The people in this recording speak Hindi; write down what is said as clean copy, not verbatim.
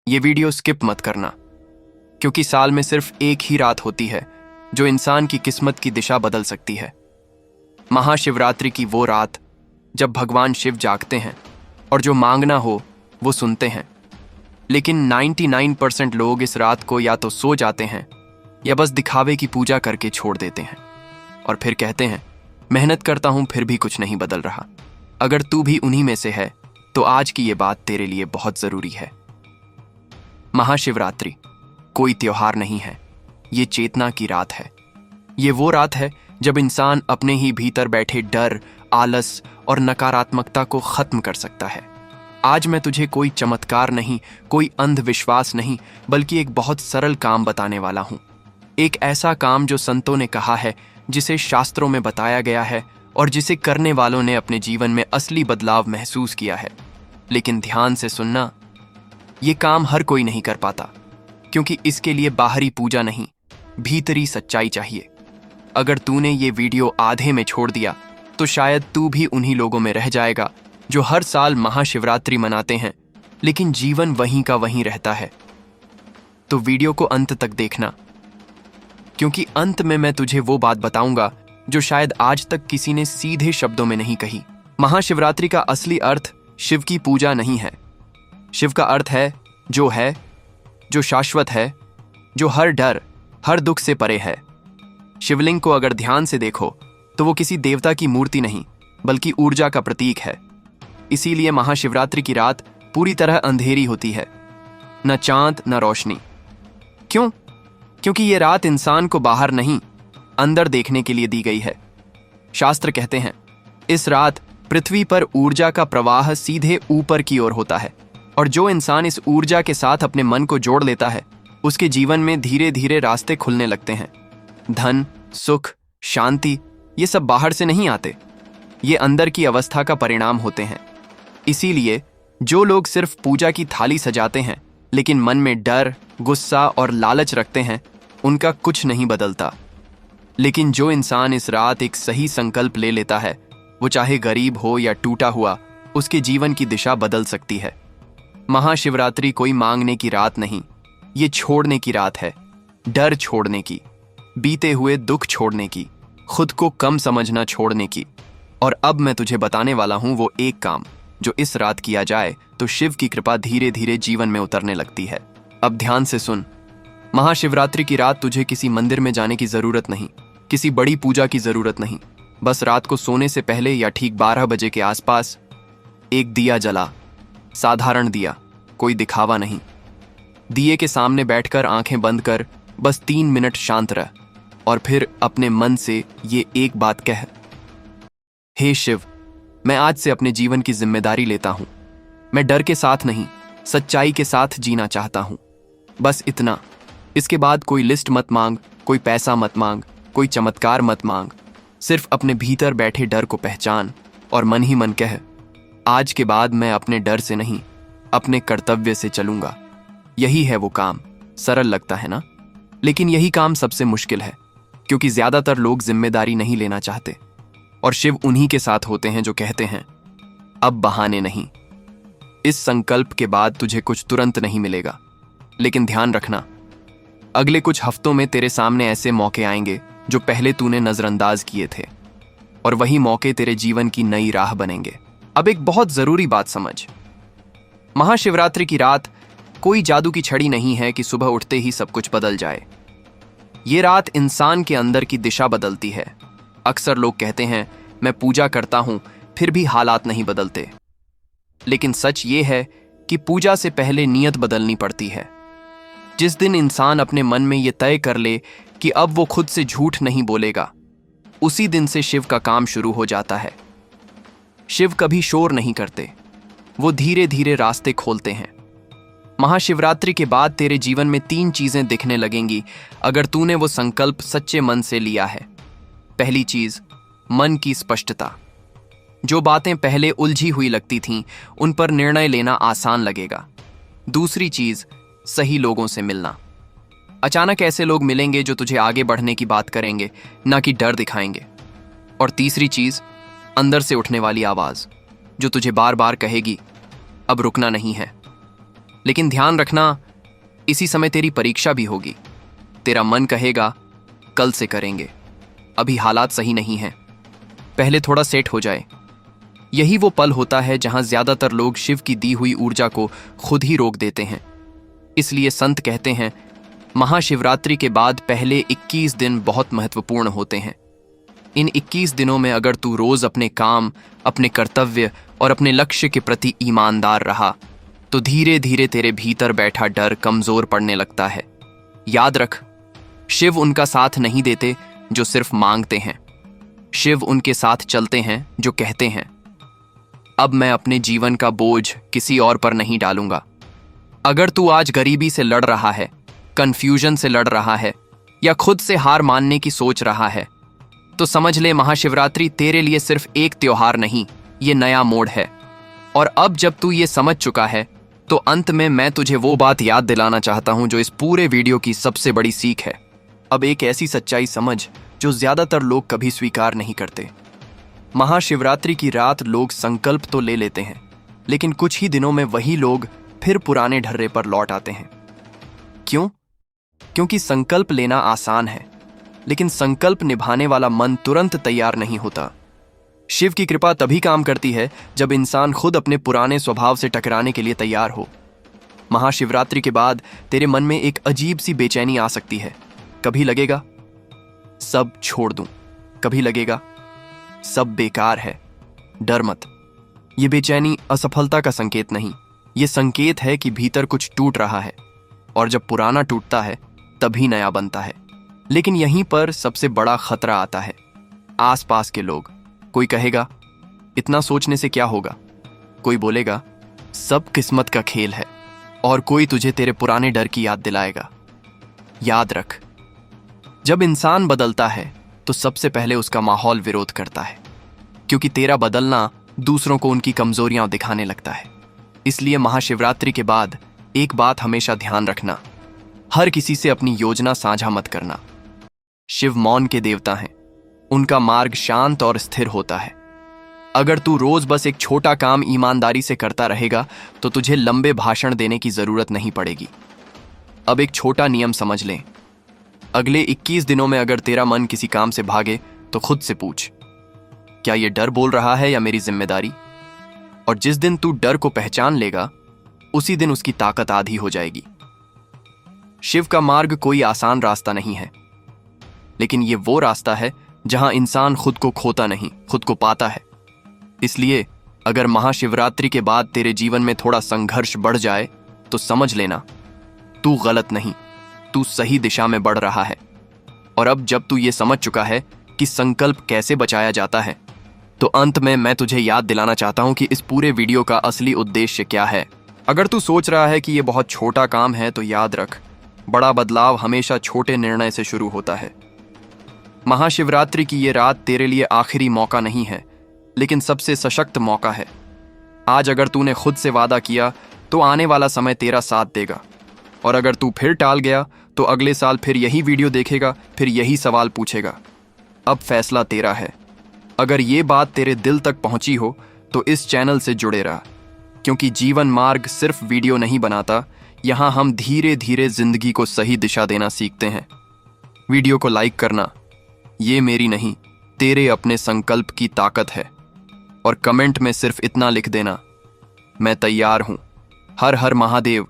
ये वीडियो स्किप मत करना, क्योंकि साल में सिर्फ एक ही रात होती है जो इंसान की किस्मत की दिशा बदल सकती है। महाशिवरात्रि की वो रात जब भगवान शिव जागते हैं और जो मांगना हो वो सुनते हैं। लेकिन 99% लोग इस रात को या तो सो जाते हैं या बस दिखावे की पूजा करके छोड़ देते हैं और फिर कहते हैं मेहनत करता हूं फिर भी कुछ नहीं बदल रहा। अगर तू भी उन्हीं में से है तो आज की ये बात तेरे लिए बहुत जरूरी है। महाशिवरात्रि कोई त्योहार नहीं है, ये चेतना की रात है। ये वो रात है जब इंसान अपने ही भीतर बैठे डर, आलस और नकारात्मकता को खत्म कर सकता है। आज मैं तुझे कोई चमत्कार नहीं, कोई अंधविश्वास नहीं, बल्कि एक बहुत सरल काम बताने वाला हूं। एक ऐसा काम जो संतों ने कहा है, जिसे शास्त्रों में बताया गया है और जिसे करने वालों ने अपने जीवन में असली बदलाव महसूस किया है। लेकिन ध्यान से सुनना, ये काम हर कोई नहीं कर पाता, क्योंकि इसके लिए बाहरी पूजा नहीं, भीतरी सच्चाई चाहिए। अगर तूने ये वीडियो आधे में छोड़ दिया तो शायद तू भी उन्हीं लोगों में रह जाएगा जो हर साल महाशिवरात्रि मनाते हैं, लेकिन जीवन वहीं का वहीं रहता है। तो वीडियो को अंत तक देखना, क्योंकि अंत में मैं तुझे वो बात बताऊंगा जो शायद आज तक किसी ने सीधे शब्दों में नहीं कही। महाशिवरात्रि का असली अर्थ शिव की पूजा नहीं है। शिव का अर्थ है, जो शाश्वत है, जो हर डर, हर दुख से परे है। शिवलिंग को अगर ध्यान से देखो तो वो किसी देवता की मूर्ति नहीं, बल्कि ऊर्जा का प्रतीक है। इसीलिए महाशिवरात्रि की रात पूरी तरह अंधेरी होती है, न चांद न रोशनी। क्यों? क्योंकि ये रात इंसान को बाहर नहीं, अंदर देखने के लिए दी गई है। शास्त्र कहते हैं इस रात पृथ्वी पर ऊर्जा का प्रवाह सीधे ऊपर की ओर होता है, और जो इंसान इस ऊर्जा के साथ अपने मन को जोड़ लेता है, उसके जीवन में धीरे धीरे रास्ते खुलने लगते हैं। धन, सुख, शांति, ये सब बाहर से नहीं आते, ये अंदर की अवस्था का परिणाम होते हैं। इसीलिए जो लोग सिर्फ पूजा की थाली सजाते हैं लेकिन मन में डर, गुस्सा और लालच रखते हैं, उनका कुछ नहीं बदलता। लेकिन जो इंसान इस रात एक सही संकल्प ले लेता है, वो चाहे गरीब हो या टूटा हुआ, उसके जीवन की दिशा बदल सकती है। महाशिवरात्रि कोई मांगने की रात नहीं, ये छोड़ने की रात है। डर छोड़ने की, बीते हुए दुख छोड़ने की, खुद को कम समझना छोड़ने की। और अब मैं तुझे बताने वाला हूं वो एक काम जो इस रात किया जाए तो शिव की कृपा धीरे धीरे जीवन में उतरने लगती है। अब ध्यान से सुन। महाशिवरात्रि की रात तुझे किसी मंदिर में जाने की जरूरत नहीं, किसी बड़ी पूजा की जरूरत नहीं। बस रात को सोने से पहले या ठीक 12 बजे के आसपास एक दिया जला, साधारण दिया, कोई दिखावा नहीं। दिए के सामने बैठकर आंखें बंद कर बस 3 मिनट शांत रह और फिर अपने मन से ये एक बात कह, हे शिव, मैं आज से अपने जीवन की जिम्मेदारी लेता हूं। मैं डर के साथ नहीं, सच्चाई के साथ जीना चाहता हूं। बस इतना। इसके बाद कोई लिस्ट मत मांग, कोई पैसा मत मांग, कोई चमत्कार मत मांग। सिर्फ अपने भीतर बैठे डर को पहचान और मन ही मन कह, आज के बाद मैं अपने डर से नहीं, अपने कर्तव्य से चलूंगा। यही है वो काम। सरल लगता है ना? लेकिन यही काम सबसे मुश्किल है, क्योंकि ज्यादातर लोग जिम्मेदारी नहीं लेना चाहते, और शिव उन्हीं के साथ होते हैं जो कहते हैं अब बहाने नहीं। इस संकल्प के बाद तुझे कुछ तुरंत नहीं मिलेगा, लेकिन ध्यान रखना, अगले कुछ हफ्तों में तेरे सामने ऐसे मौके आएंगे जो पहले तूने नजरअंदाज किए थे, और वही मौके तेरे जीवन की नई राह बनेंगे। अब एक बहुत जरूरी बात समझ। महाशिवरात्रि की रात कोई जादू की छड़ी नहीं है कि सुबह उठते ही सब कुछ बदल जाए। ये रात इंसान के अंदर की दिशा बदलती है। अक्सर लोग कहते हैं मैं पूजा करता हूं फिर भी हालात नहीं बदलते, लेकिन सच ये है कि पूजा से पहले नियत बदलनी पड़ती है। जिस दिन इंसान अपने मन में ये तय कर ले कि अब वो खुद से झूठ नहीं बोलेगा, उसी दिन से शिव का काम शुरू हो जाता है। शिव कभी शोर नहीं करते, वो धीरे धीरे रास्ते खोलते हैं। महाशिवरात्रि के बाद तेरे जीवन में 3 चीजें दिखने लगेंगी अगर तूने वो संकल्प सच्चे मन से लिया है। पहली चीज, मन की स्पष्टता। जो बातें पहले उलझी हुई लगती थीं, उन पर निर्णय लेना आसान लगेगा। दूसरी चीज, सही लोगों से मिलना। अचानक ऐसे लोग मिलेंगे जो तुझे आगे बढ़ने की बात करेंगे, ना कि डर दिखाएंगे। और तीसरी चीज, अंदर से उठने वाली आवाज जो तुझे बार बार कहेगी अब रुकना नहीं है। लेकिन ध्यान रखना, इसी समय तेरी परीक्षा भी होगी। तेरा मन कहेगा कल से करेंगे, अभी हालात सही नहीं हैं, पहले थोड़ा सेट हो जाए। यही वो पल होता है जहां ज्यादातर लोग शिव की दी हुई ऊर्जा को खुद ही रोक देते हैं। इसलिए संत कहते हैं, महाशिवरात्रि के बाद पहले 21 दिन बहुत महत्वपूर्ण होते हैं। इन 21 दिनों में अगर तू रोज अपने काम, अपने कर्तव्य और अपने लक्ष्य के प्रति ईमानदार रहा तो धीरे धीरे तेरे भीतर बैठा डर कमजोर पड़ने लगता है। याद रख, शिव उनका साथ नहीं देते जो सिर्फ मांगते हैं, शिव उनके साथ चलते हैं जो कहते हैं, अब मैं अपने जीवन का बोझ किसी और पर नहीं डालूंगा। अगर तू आज गरीबी से लड़ रहा है, कंफ्यूजन से लड़ रहा है या खुद से हार मानने की सोच रहा है, तो समझ ले महाशिवरात्रि तेरे लिए सिर्फ एक त्योहार नहीं, ये नया मोड़ है। और अब जब तू ये समझ चुका है तो अंत में मैं तुझे वो बात याद दिलाना चाहता हूं जो इस पूरे वीडियो की सबसे बड़ी सीख है। अब एक ऐसी सच्चाई समझ जो ज्यादातर लोग कभी स्वीकार नहीं करते। महाशिवरात्रि की रात लोग संकल्प तो ले लेते हैं, लेकिन कुछ ही दिनों में वही लोग फिर पुराने ढर्रे पर लौट आते हैं। क्यों? क्योंकि संकल्प लेना आसान है, लेकिन संकल्प निभाने वाला मन तुरंत तैयार नहीं होता। शिव की कृपा तभी काम करती है जब इंसान खुद अपने पुराने स्वभाव से टकराने के लिए तैयार हो। महाशिवरात्रि के बाद तेरे मन में एक अजीब सी बेचैनी आ सकती है। कभी लगेगा सब छोड़ दूं, कभी लगेगा सब बेकार है। डर मत, ये बेचैनी असफलता का संकेत नहीं, ये संकेत है कि भीतर कुछ टूट रहा है, और जब पुराना टूटता है तभी नया बनता है। लेकिन यहीं पर सबसे बड़ा खतरा आता है, आसपास के लोग। कोई कहेगा इतना सोचने से क्या होगा, कोई बोलेगा सब किस्मत का खेल है, और कोई तुझे तेरे पुराने डर की याद दिलाएगा। याद रख, जब इंसान बदलता है तो सबसे पहले उसका माहौल विरोध करता है, क्योंकि तेरा बदलना दूसरों को उनकी कमजोरियां दिखाने लगता है। इसलिए महाशिवरात्रि के बाद एक बात हमेशा ध्यान रखना, हर किसी से अपनी योजना साझा मत करना। शिव मौन के देवता हैं, उनका मार्ग शांत और स्थिर होता है। अगर तू रोज बस एक छोटा काम ईमानदारी से करता रहेगा तो तुझे लंबे भाषण देने की जरूरत नहीं पड़ेगी। अब एक छोटा नियम समझ लें, अगले 21 दिनों में अगर तेरा मन किसी काम से भागे तो खुद से पूछ, क्या यह डर बोल रहा है या मेरी जिम्मेदारी? और जिस दिन तू डर को पहचान लेगा उसी दिन उसकी ताकत आधी हो जाएगी। शिव का मार्ग कोई आसान रास्ता नहीं है, लेकिन ये वो रास्ता है जहां इंसान खुद को खोता नहीं, खुद को पाता है। इसलिए अगर महाशिवरात्रि के बाद तेरे जीवन में थोड़ा संघर्ष बढ़ जाए तो समझ लेना तू गलत नहीं, तू सही दिशा में बढ़ रहा है। और अब जब तू ये समझ चुका है कि संकल्प कैसे बचाया जाता है, तो अंत में मैं तुझे याद दिलाना चाहता हूं कि इस पूरे वीडियो का असली उद्देश्य क्या है। अगर तू सोच रहा है कि ये बहुत छोटा काम है तो याद रख, बड़ा बदलाव हमेशा छोटे निर्णय से शुरू होता है। महाशिवरात्रि की ये रात तेरे लिए आखिरी मौका नहीं है, लेकिन सबसे सशक्त मौका है। आज अगर तूने खुद से वादा किया तो आने वाला समय तेरा साथ देगा, और अगर तू फिर टाल गया तो अगले साल फिर यही वीडियो देखेगा, फिर यही सवाल पूछेगा। अब फैसला तेरा है। अगर ये बात तेरे दिल तक पहुंची हो तो इस चैनल से जुड़े रहा, क्योंकि जीवन मार्ग सिर्फ वीडियो नहीं बनाता, यहाँ हम धीरे धीरे जिंदगी को सही दिशा देना सीखते हैं। वीडियो को लाइक करना, ये मेरी नहीं, तेरे अपने संकल्प की ताकत है। और कमेंट में सिर्फ इतना लिख देना, मैं तैयार हूं। हर हर महादेव।